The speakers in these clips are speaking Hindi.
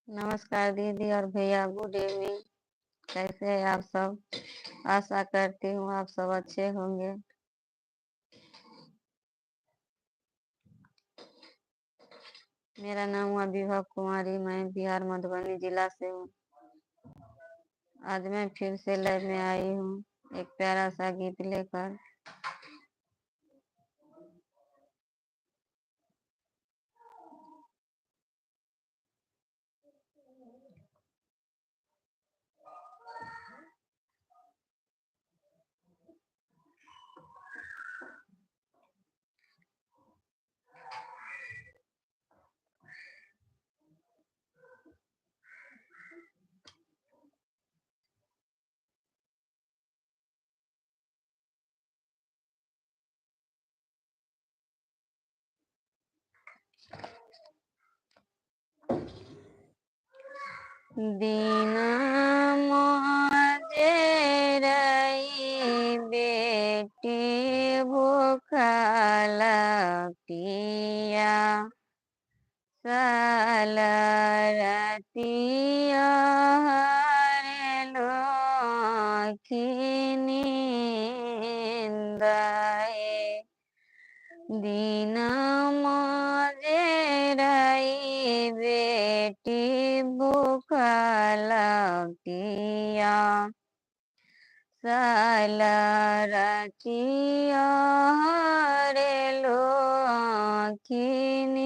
नमस्कार दीदी और भैया, गुड इवनिंग। कैसे हैं आप सब? आशा करती हूँ आप सब अच्छे होंगे। मेरा नाम हुआ विभा कुमारी, मैं बिहार मधुबनी जिला से हूँ। आज मैं फिर से लाइव में आई हूँ एक प्यारा सा गीत लेकर। दीना मोजे रही बेटी भूखला पिया, सालरतिया हरेलो खिनिंदाए। दीन मोजे रही बेटी भूखला पिया, सालरतिया हरेलो खिनिंदाए।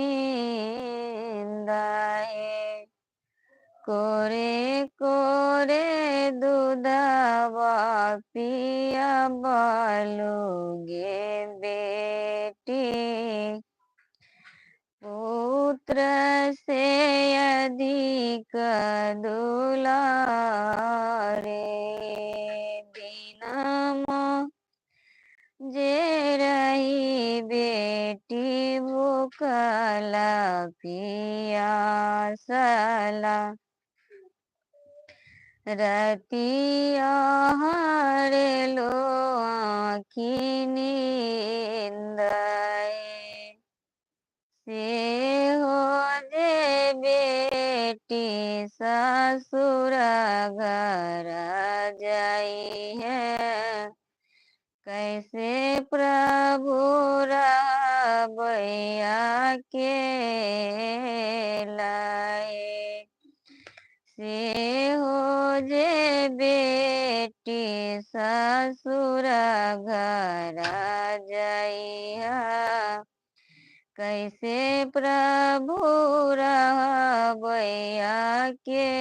कोरे कोरे दूधवा पिया बालूगे बेटी, पुत्र से अधिक दुलारे। दीनम जे रही बेटी भूखला पियासला, रतिया हरेलो खिनिंदाए। से हो जे बेटी ससुर घर जाई है, कैसे प्रभु रबैया के लाए। से हो जे बेटी ससुर घर जाइया, कैसे प्रभु रबैया के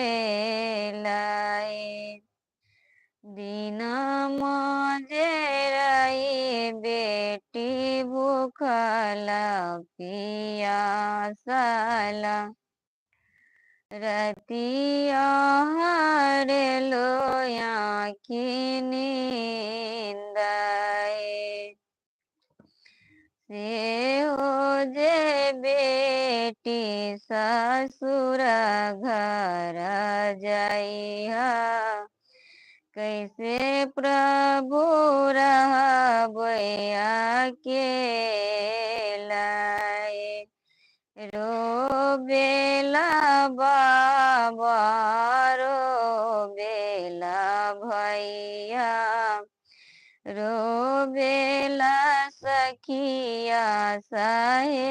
लाए। दीन मोजे रही बेटी भूखला पियासला, रतिया हरेलो खिनिंदाए। से हो जे बेटी ससुर घर जाइया, कैसे प्रभु रबैया के लाए। रोबेला बाबा रोबेला भैया, रोबेला सखिया सहेलाई।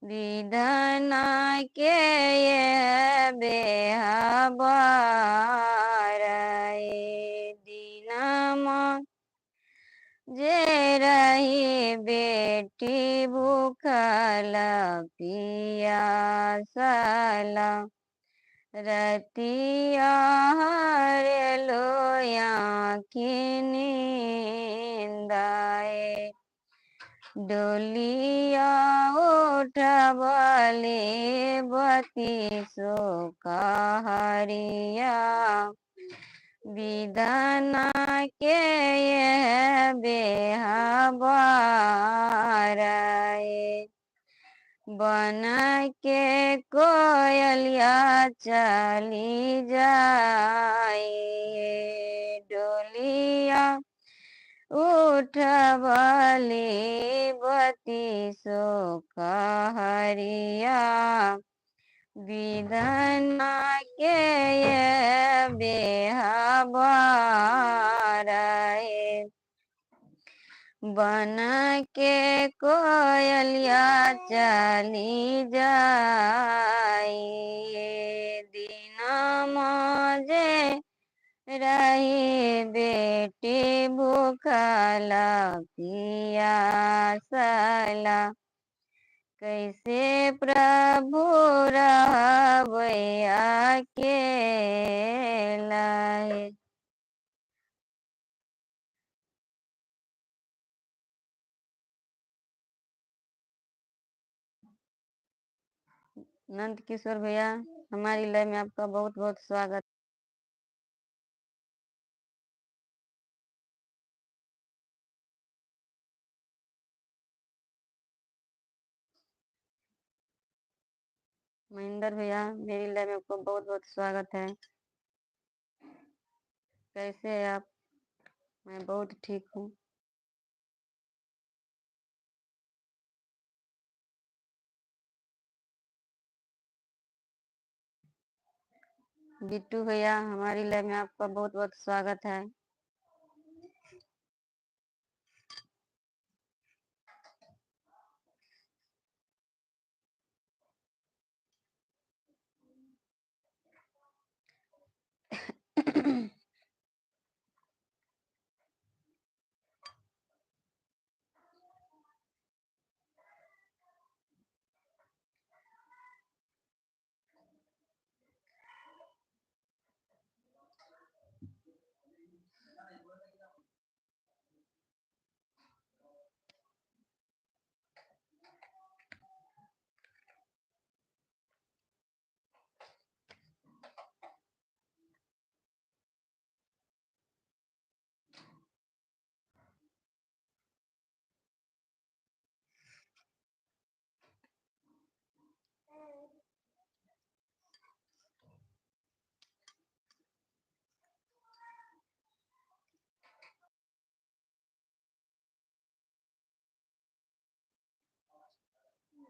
विधना के ये बेहबाराए। दीनमा जे रही बेटी भूखला पियासला, रतिया हरेलो खिनिंदाए। डोलिया उठबले बतीसो कहरिया, विधना के यह बेहबाराए। बन के कोयलिया चली जाए, डोलिया उठबली बत्तीसो कहरिया विधना के ये बेहबार बन के कोयलिया चली जाई दिन मजे रही बेटी भूखला पियासला कैसे प्रभु रहबै अकेला है। नंद किशोर भैया, हमारी लय में आपका बहुत बहुत स्वागत। महेंद्र भैया, मेरी लय में आपको बहुत बहुत स्वागत है। कैसे हैं आप? मैं बहुत ठीक हूँ। बिट्टू भैया, हमारी लय में आपका बहुत बहुत स्वागत है।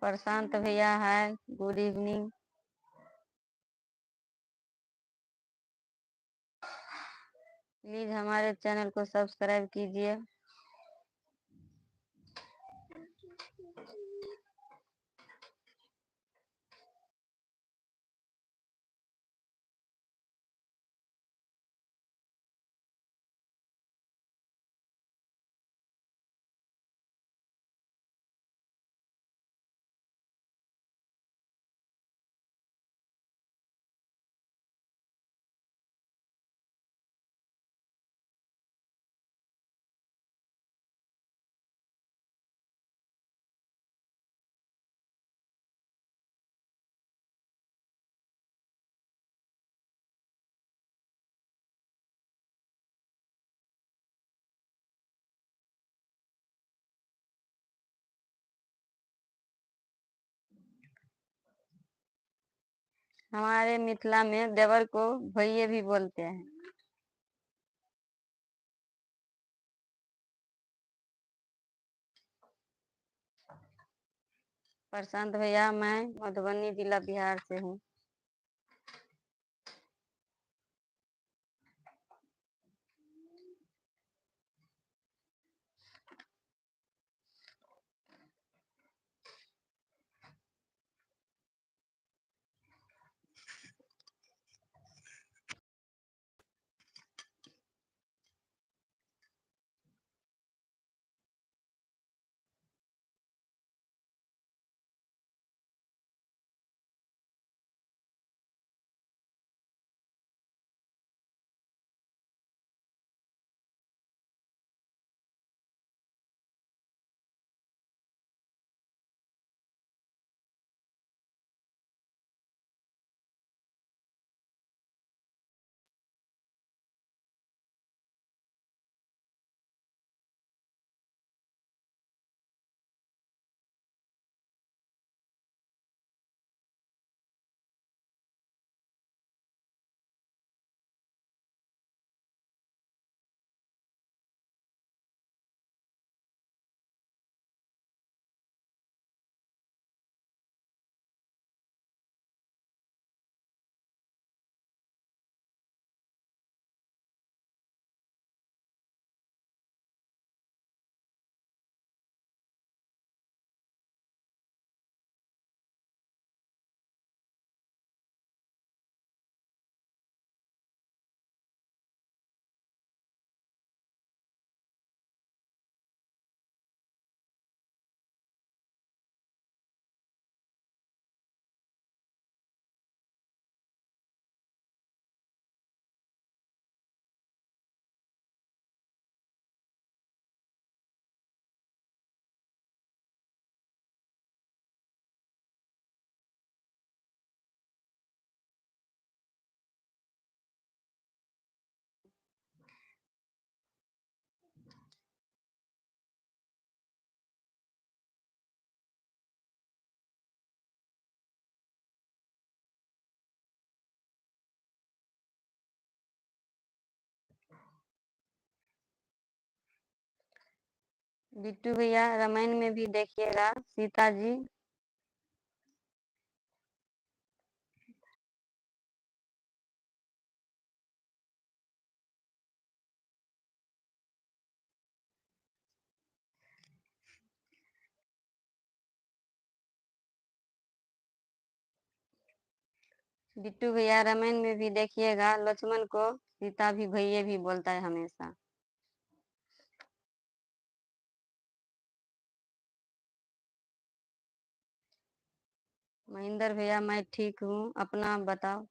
प्रशांत भैया है, गुड इवनिंग। प्लीज हमारे चैनल को सब्सक्राइब कीजिए। हमारे मिथिला में देवर को भैये भी बोलते हैं। प्रशांत भैया, मैं मधुबनी जिला बिहार से हूँ। बिट्टू भैया रामायण में भी देखिएगा सीता जी। बिट्टू भैया रामायण में भी देखिएगा लक्ष्मण को सीता भी भैया भी बोलता है हमेशा। महेंद्र भैया मैं ठीक हूँ, अपना बताओ।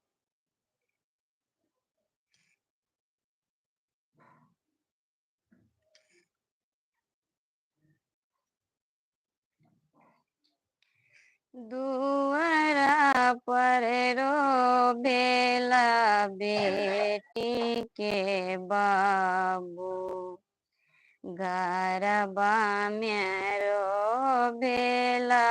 दुआरा पर रो बेला बेटी के बाबू, गरबा में रो बेला